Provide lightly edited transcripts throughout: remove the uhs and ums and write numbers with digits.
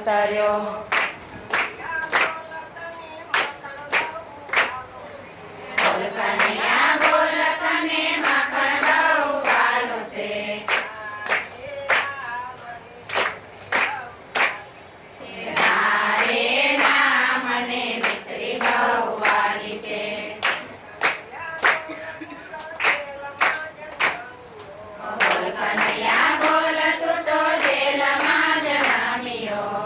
અવતર્યો। બોલ કનૈયા બોલ તને માખણ બહુ વાલો છે। તારે ના મને મિશ્રી બહુ વાલી છે। બોલ કનૈયા બોલ તું તો જેલમાં જન્મ્યો।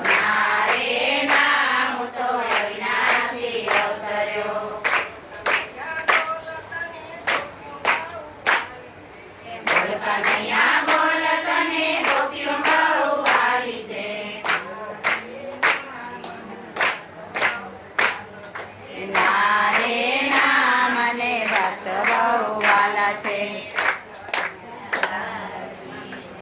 નારે ના હું તો અવિનાશી અવતર્યો। બોલ કનૈયા બોલ તને ગોપીઓ બહુ વાલી છે। નારે ના મને ભક્ત બહુ વાલા છે।